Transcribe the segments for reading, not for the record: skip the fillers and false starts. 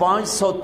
500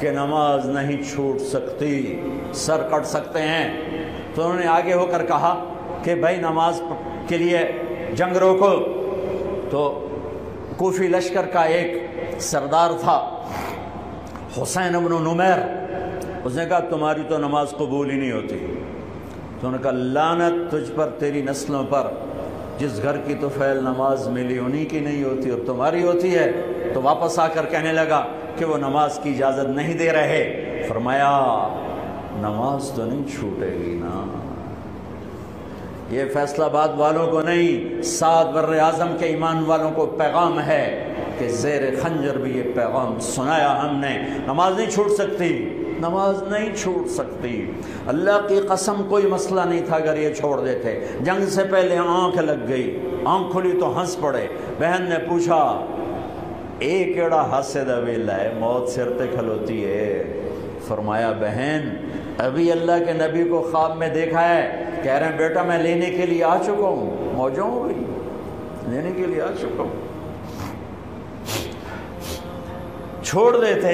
کہ نماز نہیں چھوٹ سکتی، سر کٹ سکتے ہیں۔ تو انہوں نے آگے ہو کر کہا کہ بھائی نماز کے لیے جنگ روکو۔ تو کوفی لشکر کا ایک سردار تھا حسین بن نمیر، اس نے کہا تمہاری تو نماز قبول ہی نہیں ہوتی۔ تو انہوں نے کہا لعنت تجھ پر، تیری نسلوں پر، جس گھر کی تو فعل نماز ملی انہی کی نہیں ہوتی اور تمہاری ہوتی ہے۔ تو واپس آ کر کہنے لگا کہ وہ نماز کی اجازت نہیں دے رہے۔ فرمایا نماز تو نہیں چھوٹے گی نا۔ یہ فیصل آباد والوں کو نہیں، 7 بر اعظم کے ایمان والوں کو پیغام ہے کہ زیر خنجر بھی یہ پیغام سنایا ہم نے، نماز نہیں چھوٹ سکتی، نماز نہیں چھوٹ سکتی۔ اللہ کی قسم کوئی مسئلہ نہیں تھا اگر یہ چھوڑ دیتے۔ جنگ سے پہلے آنکھ لگ گئی، آنکھ کھلی تو ہنس پڑے۔ بہن نے پوچھا ایک کیڑا ہاسے دا ویلا ہے، موت سر تے کھلوتی ہے۔ فرمایا بہن ابھی اللہ کے نبی کو خواب میں دیکھا ہے، کہہ رہے ہیں بیٹا میں لینے کے لیے آ چکا ہوں، موجوں ہو گئی، لینے کے لیے آ چکا ہوں۔ چھوڑ دیتے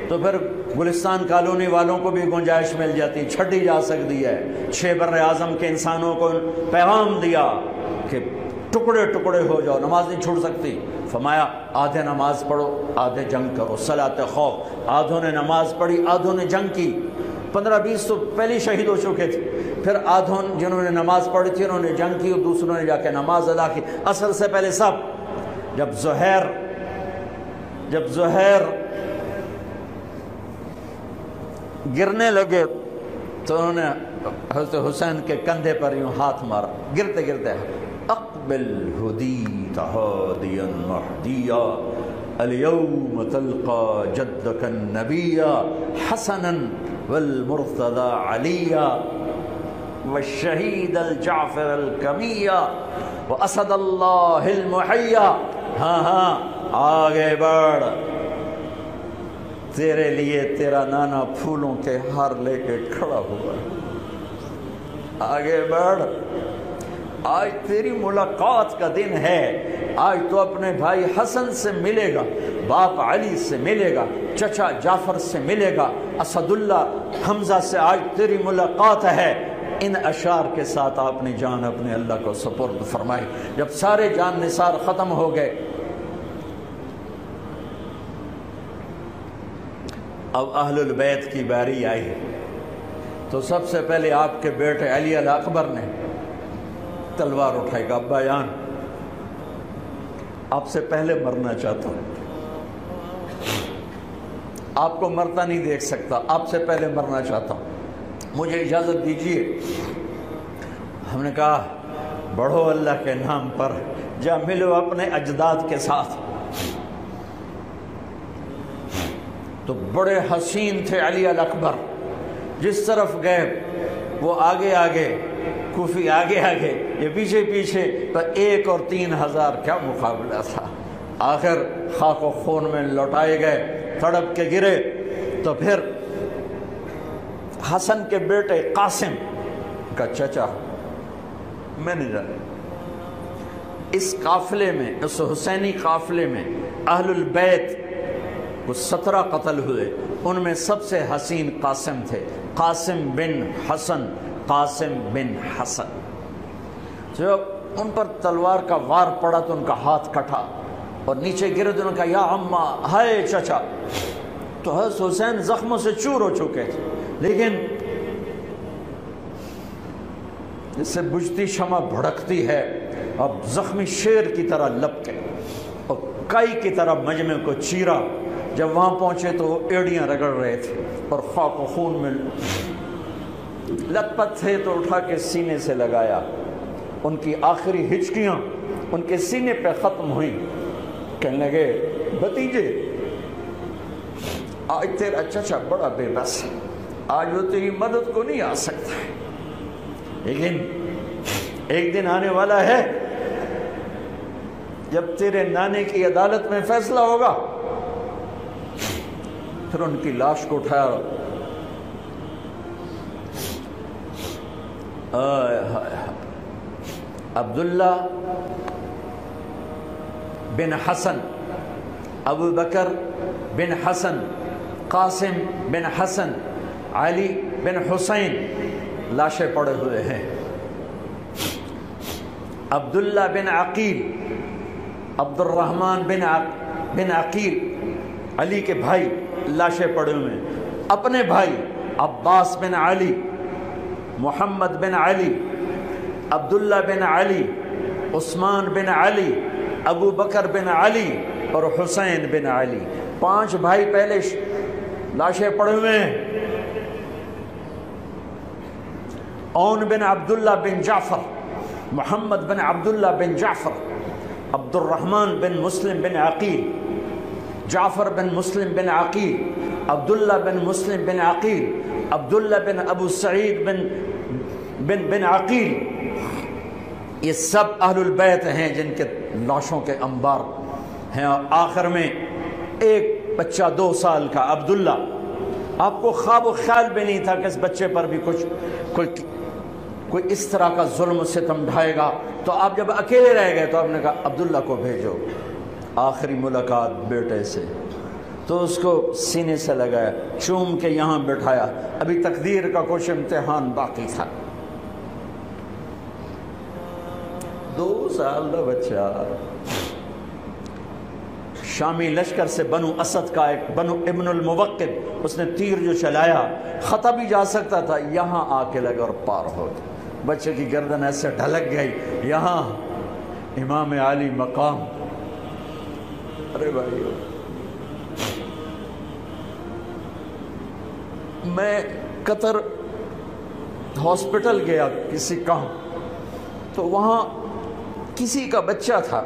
تو پھر گلستان کالونی والوں کو بھی گنجائش مل جاتی، چھٹی جا سکتی ہے۔ 6 بر اعظم کے انسانوں کو پیغام دیا کہ ٹکڑے ٹکڑے ہو جاؤ، نماز نہیں چھوٹ سکتی۔ فرمایا آدھے نماز پڑھو آدھے جنگ کرو، صلاۃ خوف۔ آدھوں نے نماز پڑھی آدھوں نے جنگ کی۔ 15-20 تو پہلے شہید ہو چکے تھے، پھر آدھوں جنہوں نے نماز پڑھی تھی انہوں نے جنگ کی اور دوسروں نے جا کے نماز ادا کی۔ عصر سے پہلے سب۔ جب زہیر گرنے لگے تو انہوں نے حضرت حسین کے کندھے پر یوں ہاتھ مارا، گرتے گرتے اقبل ہدیت ہادیا مہدیا اليوم تلقى جدك النبي حسنا والمرتضى عليا والشهيد الجعفر الكمية واسد الله المحيا۔ ہاں آگے بڑھ، تیرے لیے تیرا نانا پھولوں کے ہار لے کے کھڑا ہوا، آگے بڑھ، آج تیری ملاقات کا دن ہے۔ آج تو اپنے بھائی حسن سے ملے گا، باپ علی سے ملے گا، چچا جعفر سے ملے گا، اسد اللہ حمزہ سے آج تیری ملاقات ہے۔ ان اشعار کے ساتھ آپ نے جان اپنے اللہ کو سپرد فرمائی۔ جب سارے جان نثار ختم ہو گئے، اب اہل البیت کی باری آئی تو سب سے پہلے آپ کے بیٹے علی الاکبر نے تلوار اٹھائی گا، ابا جان آپ سے پہلے مرنا چاہتا ہوں، آپ کو مرتا نہیں دیکھ سکتا، آپ سے پہلے مرنا چاہتا ہوں، مجھے اجازت دیجیے۔ ہم نے کہا بڑھو اللہ کے نام پر، جا ملو اپنے اجداد کے ساتھ۔ تو بڑے حسین تھے علی الاکبر، جس طرف گئے وہ آگے آگے، کوفی آگے آگے، یہ پیچھے پیچھے، تو 1 اور 3,000 کیا مقابلہ تھا۔ آخر خاک و خون میں لوٹائے گئے، تڑپ کے گرے۔ تو پھر حسن کے بیٹے قاسم کا چچا، میں نے جانا اس قافلے میں، اس حسینی قافلے میں اہل البیت وہ 17 قتل ہوئے، ان میں سب سے حسین قاسم تھے، قاسم بن حسن، قاسم بن حسن۔ جب ان پر تلوار کا وار پڑا تو ان کا ہاتھ کٹا اور نیچے گرے تو ان کا یا عمّا، ہائے چچا۔ تو حضرت حسین زخموں سے چور ہو چکے تھے، لیکن جس سے بجھتی شمع بھڑکتی ہے، اب زخمی شیر کی طرح لپکے اور کائی کی طرح مجمع کو چیرا۔ جب وہاں پہنچے تو وہ ایڑیاں رگڑ رہے تھے اور خاک و خون میں لت پت تھے، تو اٹھا کے سینے سے لگایا۔ ان کی آخری ہچکیاں ان کے سینے پہ ختم ہوئیں۔ کہنے لگے بھتیجے آج تیرا چچا بڑا بے بس ہے، آج وہ تیری مدد کو نہیں آ سکتا ہے، لیکن ایک دن آنے والا ہے جب تیرے نانے کی عدالت میں فیصلہ ہوگا۔ پھر ان کی لاش کو اٹھایا، عبداللہ بن حسن، ابو بکر بن حسن، قاسم بن حسن، علی بن حسین لاشیں پڑے ہوئے ہیں، عبداللہ بن عقیل، عبد الرحمن بن عقیل علی کے بھائی لاشیں پڑے ہوئے ہیں، اپنے بھائی عباس بن علی، محمد بن علی، عبداللہ بن علی، عثمان بن علی، ابو بکر بن علی اور حسین بن علی، 5 بھائی پہلے لاشیں پڑے ہوئے ہیں۔ اون بن عبداللہ بن جعفر، محمد بن عبداللہ بن جعفر، عبد الرحمن بن مسلم بن عقیل، جعفر بن مسلم بن عقیل، عبداللہ بن مسلم بن عقیل، عبداللہ بن ابو سعید بن عقیل، یہ سب اہل البیت ہیں جن کے لاشوں کے انبار ہیں۔ اور آخر میں ایک بچہ 2 سال کا عبداللہ، آپ کو خواب و خیال بھی نہیں تھا کہ اس بچے پر بھی کوئی اس طرح کا ظلم و ستم ڈھائے گا، تو آپ جب اکیلے رہ گئے تو آپ نے کہا عبداللہ کو بھیجو۔ آخری ملاقات بیٹے سے، تو اس کو سینے سے لگایا، چوم کے یہاں بٹھایا، ابھی تقدیر کا کچھ امتحان باقی تھا۔ 2 سال کا بچہ شامی لشکر سے بنو اسد کا ایک بنو ابن الموقد، اس نے تیر جو چلایا خطا بھی جا سکتا تھا، یہاں آ کے لگا اور پار ہو گیا، بچے کی گردن ایسے ڈھلک گئی، یہاں امام علی مقام۔ ارے بھائی، میں قطر ہاسپٹل گیا کسی کام، تو وہاں کسی کا بچہ تھا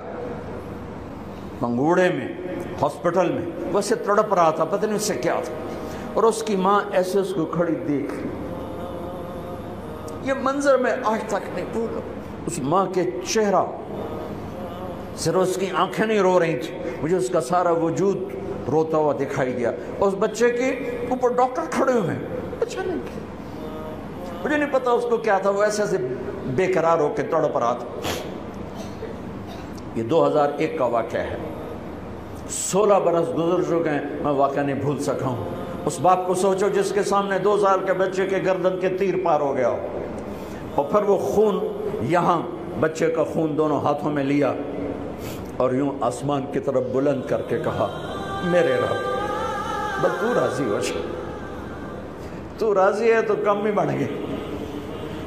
منگوڑے میں ہاسپٹل میں، وہ اسے تڑپ رہا تھا، پتہ نہیں اس سے کیا تھا، اور اس کی ماں ایسے اس کو کھڑی دیکھ، یہ منظر میں آج تک نہیں بھولا۔ اس ماں کے چہرہ، صرف اس کی آنکھیں نہیں رو رہی تھی، مجھے اس کا سارا وجود روتا ہوا دکھائی دیا۔ اس بچے کے اوپر ڈاکٹر کھڑے ہوئے ہیں، اچھا نہیں کیا، مجھے نہیں پتا اس کو کیا تھا، وہ ایسے ایسے بے قرار ہو کے تڑپ رہا تھا۔ یہ 2001 کا واقعہ ہے، 16 برس گزر چکے ہیں، میں واقعہ نہیں بھول سکا ہوں۔ اس باپ کو سوچو جس کے سامنے 2 سال کے بچے کے گردن کے تیر پار ہو گیا ہو، اور پھر وہ خون، یہاں بچے کا خون دونوں ہاتھوں میں لیا اور یوں آسمان کی طرف بلند کر کے کہا، میرے رب، بس تو راضی ہو جا، تو راضی ہے تو کم ہی بڑھ گئے۔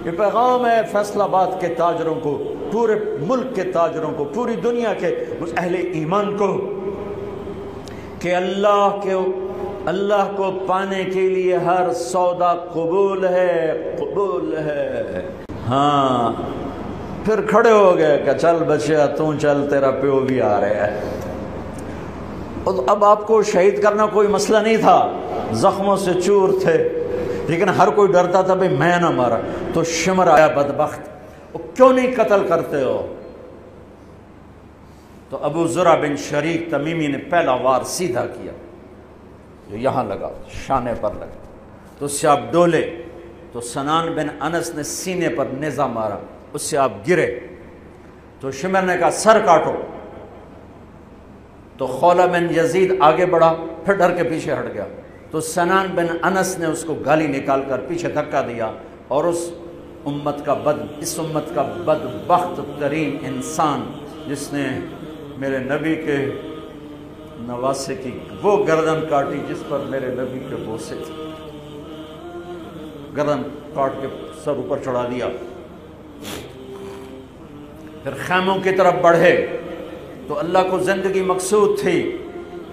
یہ پیغام ہے فیصل آباد کے تاجروں کو، پورے ملک کے تاجروں کو، پوری دنیا کے اہل ایمان کو، کہ اللہ کو پانے کے لیے ہر سودا قبول ہے، قبول ہے۔ ہاں، پھر کھڑے ہو گئے کہ چل بچیا تو چل، تیرا پیو بھی آ رہا ہے۔ اور اب آپ کو شہید کرنا کوئی مسئلہ نہیں تھا، زخموں سے چور تھے، لیکن ہر کوئی ڈرتا تھا بھئی میں نہ مارا، تو شمر آیا بدبخت، کیوں نہیں قتل کرتے ہو؟ تو ابو زرع بن شریک تمیمی نے پہلا وار سیدھا کیا، جو یہاں لگا، شانے پر لگا، تو اس سے آپ ڈولے، تو سنان بن انس نے سینے پر نیزہ مارا، اس سے آپ گرے، تو شمر نے کہا سر کاٹو، تو خولہ بن یزید آگے بڑھا، پھر ڈر کے پیچھے ہٹ گیا، تو سنان بن انس نے اس کو گالی نکال کر پیچھے دھکا دیا، اور اس امت کا بدبخت ترین انسان جس نے میرے نبی کے نواسے کی وہ گردن کاٹی جس پر میرے نبی کے بوسے تھے، گردن کاٹ کے سر اوپر چڑھا دیا۔ پھر خیموں کی طرف بڑھے، تو اللہ کو زندگی مقصود تھی،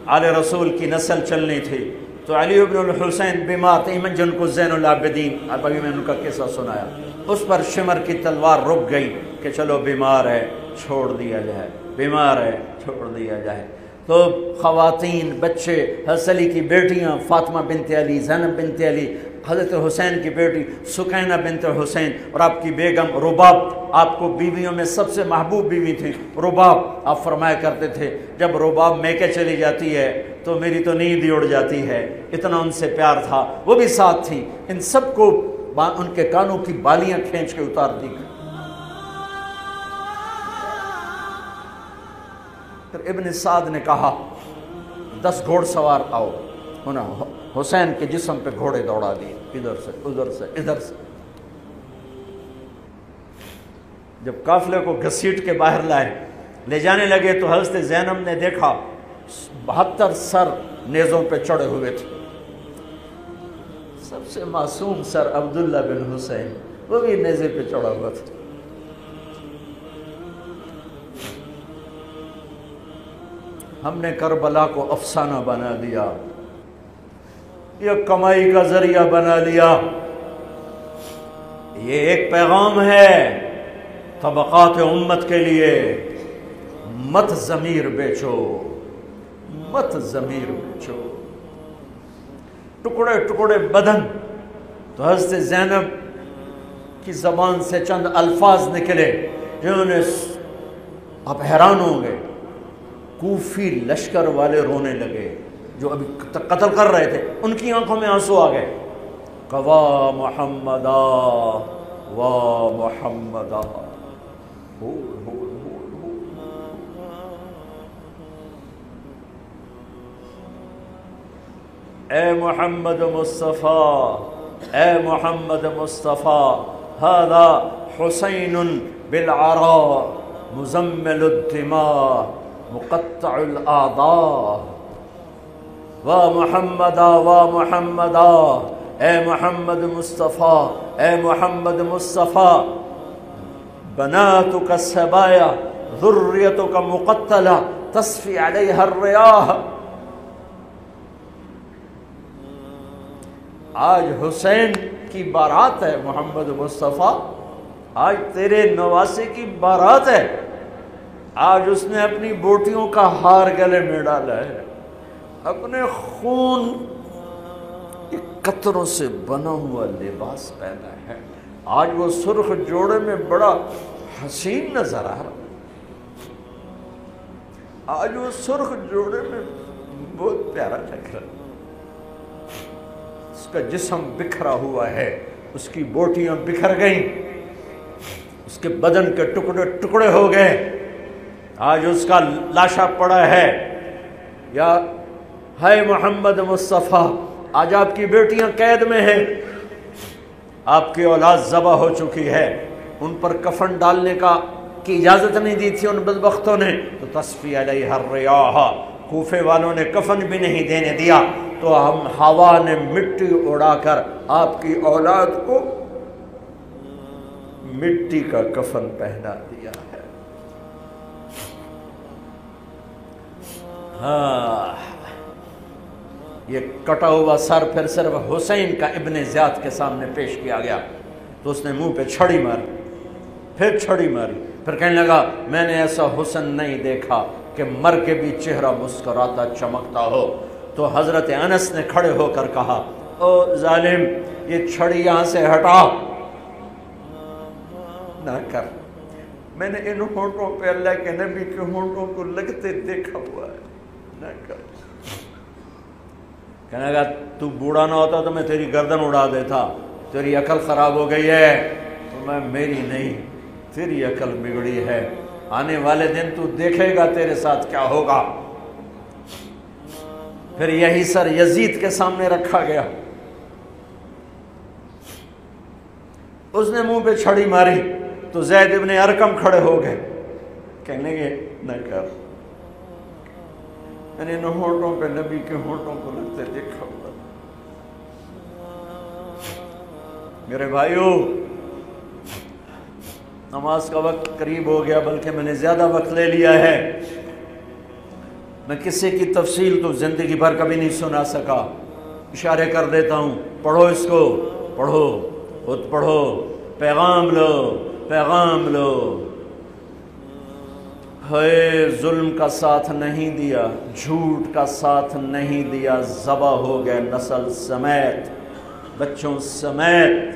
آل رسول کی نسل چلنی تھی، تو علی ابن الحسین بیمار تھے، جن کو زین العابدین، ابھی میں ان کا قصہ سنایا، اس پر شمر کی تلوار رک گئی کہ چلو بیمار ہے چھوڑ دیا جائے، بیمار ہے چھوڑ دیا جائے۔ تو خواتین، بچے، حضرت علی کی بیٹیاں فاطمہ بنت علی، زینب بنت علی، حضرت حسین کی بیٹی سکینہ بنت حسین، اور آپ کی بیگم رباب، آپ کو بیویوں میں سب سے محبوب بیوی تھی رباب۔ آپ فرمایا کرتے تھے جب رباب میکے چلی جاتی ہے تو میری تو نیند ہی اڑ جاتی ہے، اتنا ان سے پیار تھا، وہ بھی ساتھ تھی۔ ان سب کو ان کے کانوں کی بالیاں کھینچ کے اتار دی گئی۔ پھر ابن سعد نے کہا 10 گھوڑ سوار آؤ، حسین کے جسم پہ گھوڑے دوڑا دیے، ادھر سے ادھر سے ادھر سے۔ جب قافلے کو گھسیٹ کے باہر لائے، لے جانے لگے تو حضرت زینب نے دیکھا 72 سر نیزوں پہ چڑھے ہوئے تھے۔ سب سے معصوم سر عبداللہ بن حسین، وہ بھی نیزے پہ چڑھا ہوا تھا۔ ہم نے کربلا کو افسانہ بنا دیا، یہ کمائی کا ذریعہ بنا لیا۔ یہ ایک پیغام ہے طبقات امت کے لیے، مت ضمیر بیچو، مت ضمیر بیچو۔ ٹکڑے ٹکڑے بدن، تو حضرت زینب کی زبان سے چند الفاظ نکلے جنہوں نے، آپ حیران ہوں گے، کوفی لشکر والے رونے لگے جو ابھی قتل کر رہے تھے، ان کی آنکھوں میں آنسو آ گئے۔ قوا محمدا وا محمدا، اے محمد مصطفیٰ، اے محمد مصطفیٰ، هذا حسین بالعراء مزمل الدماء مقطع الاعضاء، وا محمدا وا محمدا، اے محمد مصطفیٰ، اے محمد مصطفیٰ، بناتک السبایا ذریتک مقتلہ تصفی علیہا الریاح۔ آج حسین کی بارات ہے محمد مصطفیٰ، آج تیرے نواسے کی بارات ہے، آج اس نے اپنی بوٹیوں کا ہار گلے میں ڈالا ہے، اپنے خون کے قطروں سے بنا ہوا لباس پہنا ہے، آج وہ سرخ جوڑے میں بڑا حسین نظر آ رہا، آج وہ سرخ جوڑے میں بہت پیارا لگ رہا، اس کا جسم بکھرا ہوا ہے، اس کی بوٹیاں بکھر گئیں، اس کے بدن کے ٹکڑے ٹکڑے ہو گئے، آج اس کا لاشا پڑا ہے۔ یا ہے محمد مصطفیٰ، آج آپ کی بیٹیاں قید میں ہیں، آپ کی اولاد ذبح ہو چکی ہے، ان پر کفن ڈالنے کی اجازت نہیں دی تھی ان بدبختوں نے، تو تصفی علیہ الریاح، کوفے والوں نے کفن بھی نہیں دینے دیا، تو ہم ہوا نے مٹی اڑا کر آپ کی اولاد کو مٹی کا کفن پہنا دیا ہے۔ ہاں، یہ کٹا ہوا سر پھر صرف حسین کا ابن زیاد کے سامنے پیش کیا گیا، تو اس نے منہ پہ چھڑی ماری، پھر چھڑی ماری، پھر کہنے لگا میں نے ایسا حسن نہیں دیکھا کہ مر کے بھی چہرہ مسکراتا چمکتا ہو۔ تو حضرت انس نے کھڑے ہو کر کہا او ظالم، یہ چھڑی یہاں سے ہٹا، نہ کر، میں نے ان ہونٹوں پہ اللہ کے نبی کے ہونٹوں کو لگتے دیکھا ہوا ہے، نہ کر۔ کہنے لگا تو بوڑھا نہ ہوتا تو میں تیری گردن اڑا دیتا، تیری عقل خراب ہو گئی ہے، تو میں میری نہیں، تیری عقل بگڑی ہے، آنے والے دن تو دیکھے گا تیرے ساتھ کیا ہوگا۔ پھر یہی سر یزید کے سامنے رکھا گیا، اس نے منہ پہ چھڑی ماری تو زید ابن ارقم کھڑے ہو گئے، کہنے لگے نہ کر، میں نے ان ہونٹوں پہ نبی کے ہونٹوں کو لگتے دیکھا ہوا۔ میرے بھائیو، نماز کا وقت قریب ہو گیا، بلکہ میں نے زیادہ وقت لے لیا ہے، میں کسی کی تفصیل تو زندگی بھر کبھی نہیں سنا سکا، اشارے کر دیتا ہوں، پڑھو اس کو، پڑھو، خود پڑھو، پیغام لو، پیغام لو۔ ہے ظلم کا ساتھ نہیں دیا، جھوٹ کا ساتھ نہیں دیا، ذبح ہو گئے نسل سمیت، بچوں سمیت،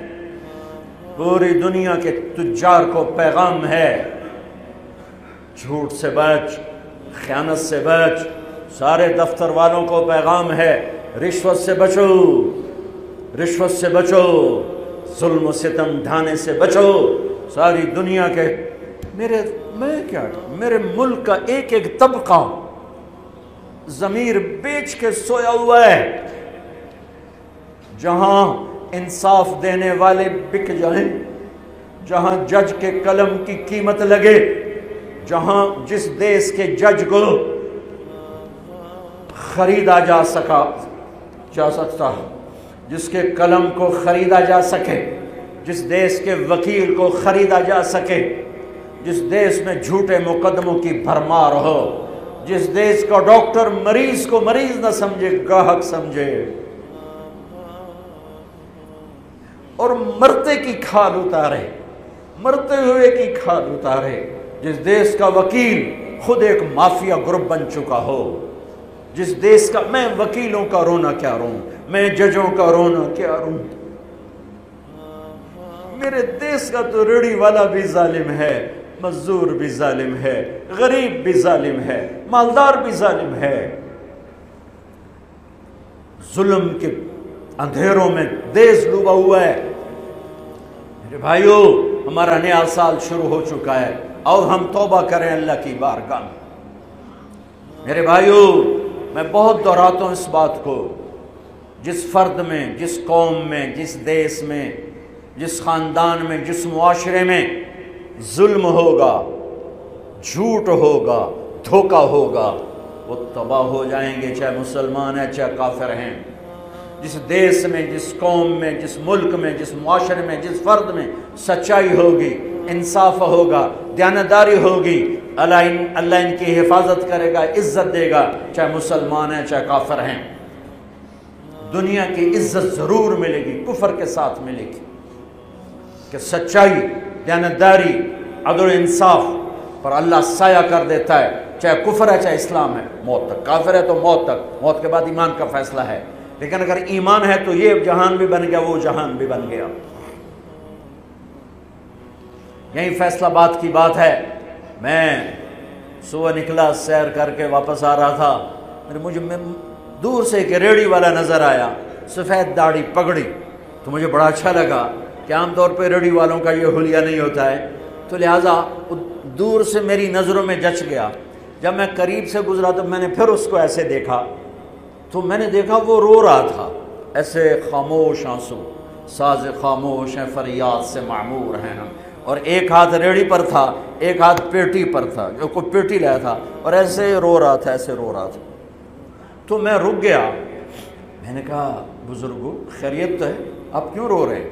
پوری دنیا کے تجار کو پیغام ہے، جھوٹ سے بچ، خیانت سے بچ، سارے دفتر والوں کو پیغام ہے، رشوت سے بچو، رشوت سے بچو، ظلم و ستم ڈھانے سے بچو، ساری دنیا کے، میرے ملک کا ایک ایک طبقہ ضمیر بیچ کے سویا ہوا ہے، جہاں انصاف دینے والے بک جائیں، جہاں جج کے قلم کی قیمت لگے، جہاں جس دیس کے جج کو خریدا جا سکتا، جس کے قلم کو خریدا جا سکے، جس دیس کے وکیل کو خریدا جا سکے، جس دیس میں جھوٹے مقدموں کی بھرمار ہو، جس دیس کا ڈاکٹر مریض کو مریض نہ سمجھے، گاہک سمجھے، اور مرتے کی کھال اتارے، مرتے ہوئے کی کھال اتارے، جس دیس کا وکیل خود ایک مافیا گروپ بن چکا ہو، جس دیس کا، میں وکیلوں کا رونا کیا روں، میں ججوں کا رونا کیا روں، میرے دیس کا تو ریڑھی والا بھی ظالم ہے، مزدور بھی ظالم ہے، غریب بھی ظالم ہے، مالدار بھی ظالم ہے، ظلم کے اندھیروں میں دیس ڈوبا ہوا ہے۔ میرے بھائیو، ہمارا نیا سال شروع ہو چکا ہے، اور ہم توبہ کریں اللہ کی بارگاہ میں۔ میرے بھائیو، میں بہت دہراتا ہوں اس بات کو، جس فرد میں، جس قوم میں، جس دیس میں، جس خاندان میں، جس معاشرے میں ظلم ہوگا، جھوٹ ہوگا، دھوکہ ہوگا، وہ تباہ ہو جائیں گے، چاہے مسلمان ہیں چاہے کافر ہیں۔ جس دیس میں، جس قوم میں، جس ملک میں، جس معاشرے میں، جس فرد میں سچائی ہوگی، انصاف ہوگا، دیانتداری ہوگی، اللہ ان کی حفاظت کرے گا، عزت دے گا، چاہے مسلمان ہیں چاہے کافر ہیں۔ دنیا کی عزت ضرور ملے گی، کفر کے ساتھ ملے گی، کہ سچائی، دیانتداری، عدل و انصاف پر اللہ سایہ کر دیتا ہے، چاہے کفر ہے چاہے اسلام ہے، موت تک۔ کافر ہے تو موت تک، موت کے بعد ایمان کا فیصلہ ہے، لیکن اگر ایمان ہے تو یہ جہان بھی بن گیا، وہ جہان بھی بن گیا۔ یہی فیصلہ بات کی بات ہے۔ میں صبح نکلا، سیر کر کے واپس آ رہا تھا، مجھے دور سے ایک ریڑھی والا نظر آیا، سفید داڑھی، پگڑی، تو مجھے بڑا اچھا لگا کہ عام طور پہ ریڑھی والوں کا یہ حلیہ نہیں ہوتا ہے، تو لہٰذا دور سے میری نظروں میں جچ گیا۔ جب میں قریب سے گزرا تو میں نے پھر اس کو ایسے دیکھا، تو میں نے دیکھا وہ رو رہا تھا، ایسے خاموش آنسو، ساز خاموش ہیں فریاد سے معمور ہیں ہم، اور ایک ہاتھ ریڑھی پر تھا، ایک ہاتھ پیٹی پر تھا، جو کوئی پیٹی لایا تھا، اور ایسے رو رہا تھا، ایسے رو رہا تھا۔ تو میں رک گیا، میں نے کہا بزرگو خیریت تو ہے، آپ کیوں رو رہے ہیں؟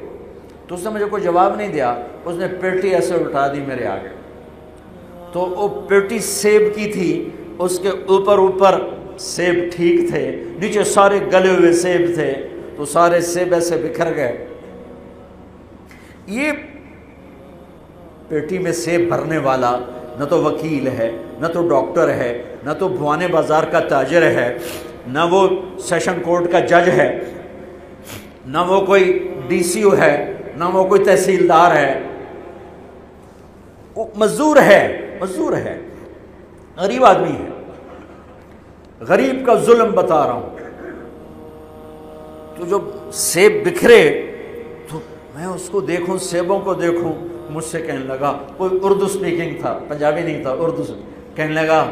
تو اس نے مجھے کوئی جواب نہیں دیا، اس نے پیٹی ایسے اٹھا دی میرے آگے، تو وہ پیٹی سیب کی تھی، اس کے اوپر سیب ٹھیک تھے، نیچے سارے گلے ہوئے سیب تھے، تو سارے سیب ایسے بکھر گئے۔ یہ پیٹی میں سیب بھرنے والا نہ تو وکیل ہے، نہ تو ڈاکٹر ہے، نہ تو بھوانے بازار کا تاجر ہے، نہ وہ سیشن کورٹ کا جج ہے، نہ وہ کوئی ڈی سی او ہے، نہ وہ کوئی تحصیلدار ہے، وہ مزدور ہے، غریب آدمی ہے۔ غریب کا ظلم بتا رہا ہوں۔ تو جب سیب بکھرے تو میں اس کو دیکھوں، سیبوں کو دیکھوں، مجھ سے کہنے لگا، کوئی اردو سپیکنگ تھا، پنجابی نہیں تھا، اردو سے کہنے لگا،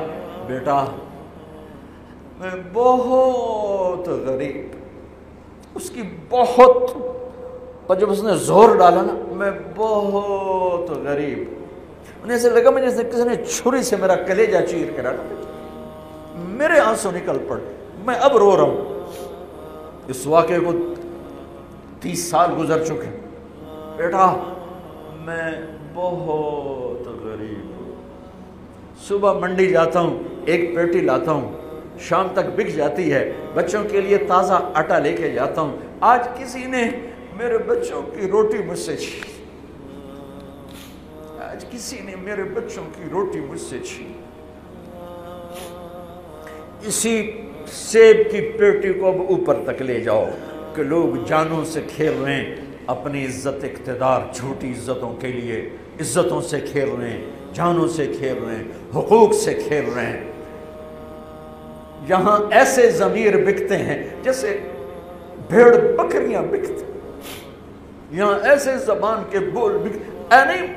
بیٹا میں بہت غریب، اس کی بہت، پر جب اس نے زور ڈالا نا، میں بہت غریب، انہیں ایسے لگا مجھے جیسے کسی نے چھری سے میرا کلیجہ چیر کے ڈالا، میرے آنسو نکل پڑے، میں اب رو رہا ہوں۔ اس واقعے کو 30 سال گزر چکے۔ بیٹا میں بہت غریب ہوں، صبح منڈی جاتا ہوں، ایک پیٹی لاتا ہوں، شام تک بک جاتی ہے، بچوں کے لیے تازہ آٹا لے کے جاتا ہوں، آج کسی نے میرے بچوں کی روٹی مجھ سے چھین، آج کسی نے میرے بچوں کی روٹی مجھ سے چھین۔ اسی سیب کی پیٹی کو اب اوپر تک لے جاؤ کہ لوگ جانوں سے کھیل رہے ہیں، اپنی عزت اقتدار، جھوٹی عزتوں کے لیے عزتوں سے کھیل رہے ہیں، جانوں سے کھیل رہے ہیں، حقوق سے کھیل رہے ہیں۔ یہاں ایسے ضمیر بکتے ہیں جیسے بھیڑ بکریاں بکتے، یہاں ایسے زبان کے بول بکتے، اے نہیں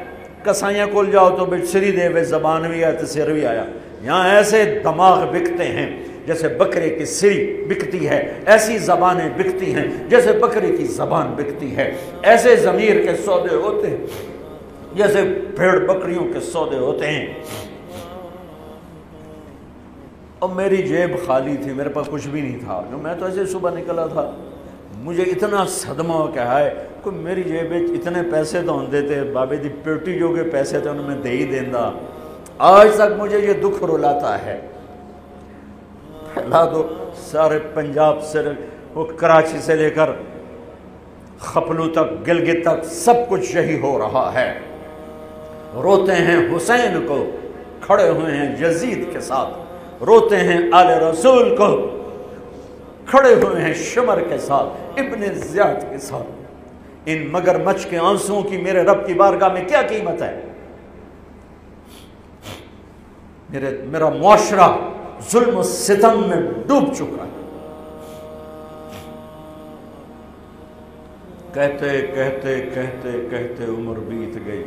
کسائیاں کول جاؤ تو بچ سری دے وے زبان بھی آیا تو سر بھی آیا، یہاں ایسے دماغ بکتے ہیں جیسے بکرے کی سری بکتی ہے، ایسی زبانیں بکتی ہیں جیسے بکرے کی زبان بکتی ہے، ایسے ضمیر کے سودے ہوتے ہیں جیسے بھیڑ بکریوں کے سودے ہوتے ہیں۔ اور میری جیب خالی تھی، میرے پاس کچھ بھی نہیں تھا، جو میں تو ایسے صبح نکلا تھا، مجھے اتنا صدمہ ہو کہ ہائے کوئی میری جیب اتنے پیسے تو ہوندے تھے، بابے دی پیٹی جو کے پیسے تھے انہوں میں دے ہی دیندہ۔ آج تک مجھے یہ دکھ رلاتا ہے۔ پھیلا دو سارے پنجاب سے، وہ کراچی سے لے کر خپلو تک، گلگت تک، سب کچھ یہی ہو رہا ہے۔ روتے ہیں حسین کو، کھڑے ہوئے ہیں یزید کے ساتھ، روتے ہیں آل رسول کو، کھڑے ہوئے ہیں شمر کے ساتھ، ابن زیاد کے ساتھ۔ ان مگر مچھ کے آنسوں کی میرے رب کی بارگاہ میں کیا قیمت ہے؟ میرا معاشرہ ظلم و ستم میں ڈوب چکا ہے۔ کہتے کہتے کہتے کہتے عمر بیت گئی۔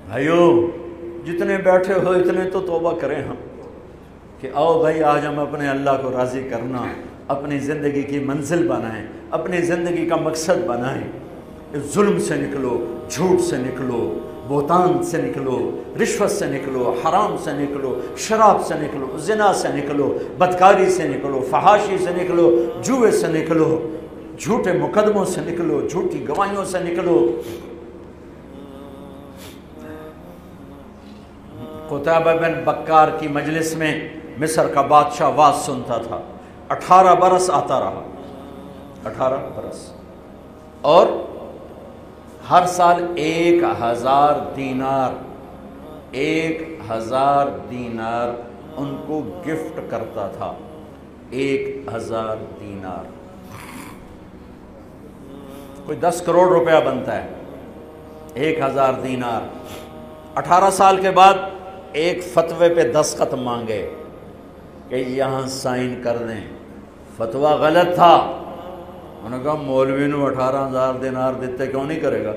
بھائیو جتنے بیٹھے ہو اتنے تو توبہ کریں ہم، کہ آؤ بھائی آج ہم اپنے اللہ کو راضی کرنا، اپنی زندگی کی منزل بنائیں، اپنی زندگی کا مقصد بنائیں۔ ظلم سے نکلو، جھوٹ سے نکلو، بہتان سے نکلو، رشوت سے نکلو، حرام سے نکلو، شراب سے نکلو، زنا سے نکلو، بدکاری سے نکلو، فحاشی سے نکلو، جوئے سے نکلو، جھوٹے مقدموں سے نکلو، جھوٹی گواہیوں سے نکلو۔ قتیبہ بن بکار کی مجلس میں مصر کا بادشاہ واز سنتا تھا، 18 برس آتا رہا، 18 برس، اور ہر سال 1000 دینار، 1000 دینار ان کو گفٹ کرتا تھا، 1000 دینار، کوئی 10 کروڑ روپیہ بنتا ہے، 1000 دینار۔ 18 سال کے بعد ایک فتوے پہ دستخط مانگے کہ یہاں سائن کر دیں، فتویٰ غلط تھا۔ انہوں نے کہا مولوی نو 18,000 دینار دیتے کیوں نہیں کرے گا؟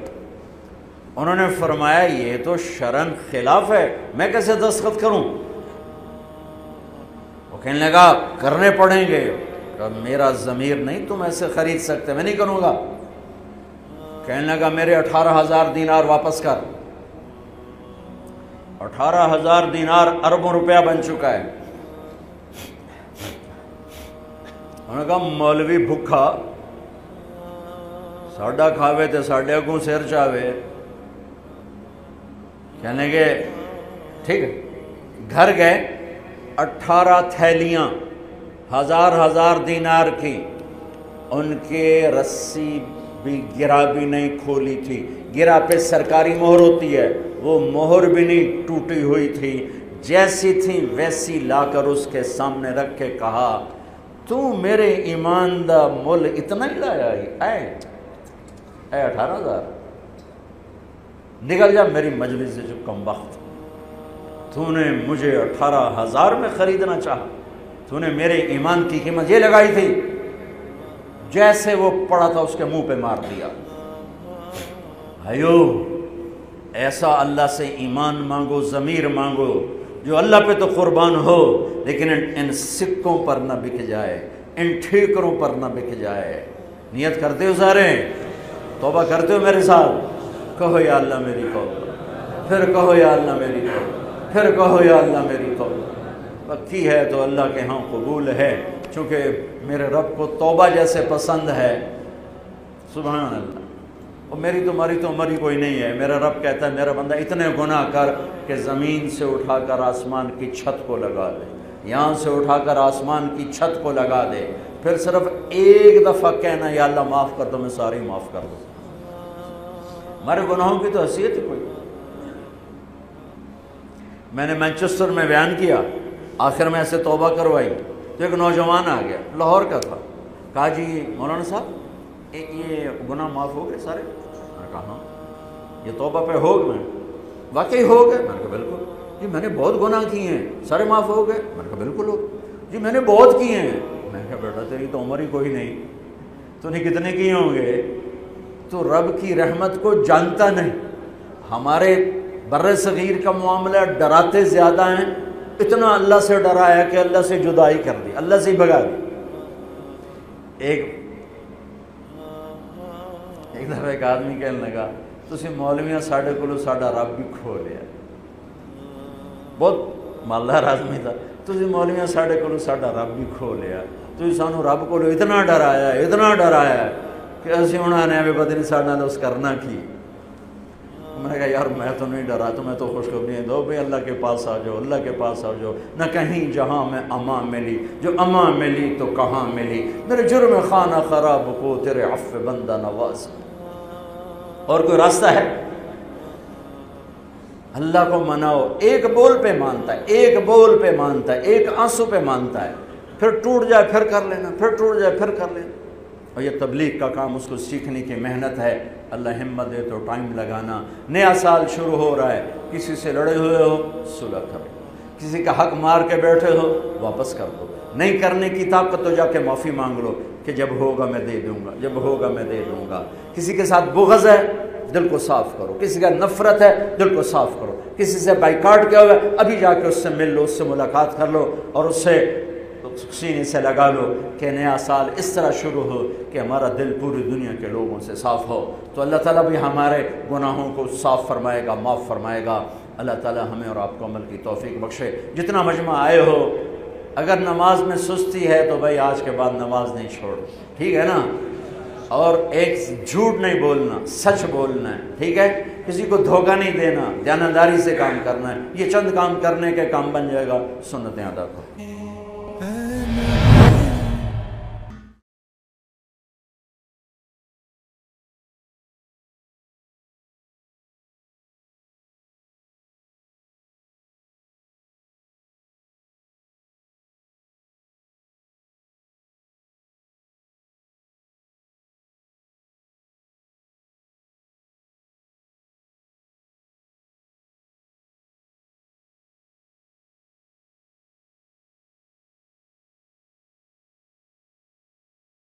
انہوں نے فرمایا یہ تو شرعاً خلاف ہے، میں کیسے دستخط کروں؟ وہ کہنے لگا کرنے پڑیں گے۔ کہا میرا ضمیر نہیں تم ایسے خرید سکتے، میں نہیں کروں گا۔ کہنے لگا میرے 18,000 دینار واپس کر۔ 18,000 دینار اربوں روپیہ بن چکا ہے۔ انہوں نے کہا مولوی بھکھا ساڈا کھاوے تے ساڈے اگوں سیر چاوے۔ کہنے گے ٹھیک ہے، گھر گئے، 18 تھیلیاں 1000 دینار کی، ان کے رسی بھی گرا بھی نہیں کھولی تھی، گرا پہ سرکاری مہر ہوتی ہے، وہ مہر بھی نہیں ٹوٹی ہوئی تھی، جیسی تھی ویسی لا کر اس کے سامنے رکھ کے کہا تو میرے ایمان دا مول اتنا ہی لایا اے 18,000، نکل جا میری مجلس سے جو کم وقت، تو نے مجھے 18,000 میں خریدنا چاہا، تو نے میرے ایمان کی قیمت یہ لگائی تھی۔ جیسے وہ پڑا تھا اس کے منہ پہ مار دیا۔ بھائیو ایسا اللہ سے ایمان مانگو، ضمیر مانگو جو اللہ پہ تو قربان ہو، لیکن ان سکوں پر نہ بک جائے، ان ٹھیکروں پر نہ بک جائے۔ نیت کرتے ہو سارے؟ توبہ کرتے ہو میرے ساتھ؟ کہو یا اللہ میری توبہ، پھر کہو یا اللہ میری توبہ، پھر کہو یا اللہ میری توبہ۔ پکی ہے تو اللہ کے ہاں قبول ہے، چونکہ میرے رب کو توبہ جیسے پسند ہے۔ سبحان اللہ۔ اور میری تمہاری تو عمر ہی کوئی نہیں ہے۔ میرا رب کہتا ہے میرا بندہ اتنے گناہ کر کہ زمین سے اٹھا کر آسمان کی چھت کو لگا دے، یہاں سے اٹھا کر آسمان کی چھت کو لگا دے، پھر صرف ایک دفعہ کہنا یا اللہ معاف کر دو، میں سارے معاف کر دوں۔ ہمارے گناہوں کی تو حیثیت ہی کوئی۔ میں نے مانچسٹر میں بیان کیا، آخر میں ایسے توبہ کروائی تو ایک نوجوان آ گیا، لاہور کا تھا، کہا جی مولانا صاحب یہ گناہ معاف ہو گئے سارے؟ میں نے کہا ہاں۔ یہ توبہ پہ ہو گئے؟ واقعی ہو گئے؟ میں نے کہا بالکل۔ جی میں نے بہت گناہ کیے ہیں، سارے معاف ہو گئے؟ میں نے کہا بالکل ہو گئے۔ جی میں نے بہت کیے ہیں۔ میں نے کہا بیٹا تیری تو عمر ہی کوئی نہیں، تو نے کتنے کیے ہوں گے؟ تو رب کی رحمت کو جانتا نہیں۔ ہمارے بر صغیر کا معاملہ ڈراتے زیادہ ہیں، اتنا اللہ سے ڈرایا کہ اللہ سے جدائی کر دی، اللہ سے بھگا دی۔ ایک دفعہ ایک آدمی کہنے لگا تسی مولویاں ساڈے کولو ساڈا رب بھی کھو لیا، بہت مالدار آدمی تھا، تسی مولویاں ساڈے کولو ساڈا رب بھی کھو لیا، تسی سانو رب کولو اتنا ڈرایا کہ اسی انہوں نے بھی پتہ نہیں ساڈا اس کرنا کی۔ میں نے کہا یار میں تو نہیں ڈرا، تمہیں تو خوشخبری دو بھئی اللہ کے پاس آ جاؤ، اللہ کے پاس آ جاؤ، نہ کہیں جہاں میں امان ملی، جو امان ملی تو کہاں ملی، میرے جرم خانہ خراب کو تیرے عفو بندہ نواز۔ اور کوئی راستہ ہے؟ اللہ کو مناؤ، ایک بول پہ مانتا ہے، ایک بول پہ مانتا ہے، ایک آنسو پہ مانتا ہے، پھر ٹوٹ جائے پھر کر لینا، پھر ٹوٹ جائے پھر کر لینا۔ اور یہ تبلیغ کا کام، اس کو سیکھنے کی محنت ہے، اللہ ہمت دے تو ٹائم لگانا۔ نیا سال شروع ہو رہا ہے، کسی سے لڑے ہوئے ہو صلح کرو، کسی کا حق مار کے بیٹھے ہو واپس کر دو، نہیں کرنے کی طاقت تو جا کے معافی مانگ لو کہ جب ہوگا میں دے دوں گا، جب ہوگا میں دے دوں گا۔ کسی کے ساتھ بغض ہے دل کو صاف کرو، کسی کا نفرت ہے دل کو صاف کرو، کسی سے بائیکاٹ کیا ہوا ہے ابھی جا کے اس سے مل لو، اس سے ملاقات کر لو اور اس سے سینے سے لگا لو کہ نیا سال اس طرح شروع ہو کہ ہمارا دل پوری دنیا کے لوگوں سے صاف ہو۔ تو اللہ تعالیٰ بھی ہمارے گناہوں کو صاف فرمائے گا، معاف فرمائے گا۔ اللہ تعالیٰ ہمیں اور آپ کو عمل کی توفیق بخشے۔ جتنا مجمع آئے ہو، اگر نماز میں سستی ہے تو بھائی آج کے بعد نماز نہیں چھوڑ، ٹھیک ہے نا؟ اور ایک جھوٹ نہیں بولنا، سچ بولنا ہے، ٹھیک ہے؟ کسی کو دھوکہ نہیں دینا، دیانتداری سے کام کرنا ہے۔ یہ چند کام کرنے کے کام بن جائے گا، سنتیں ادا کرو۔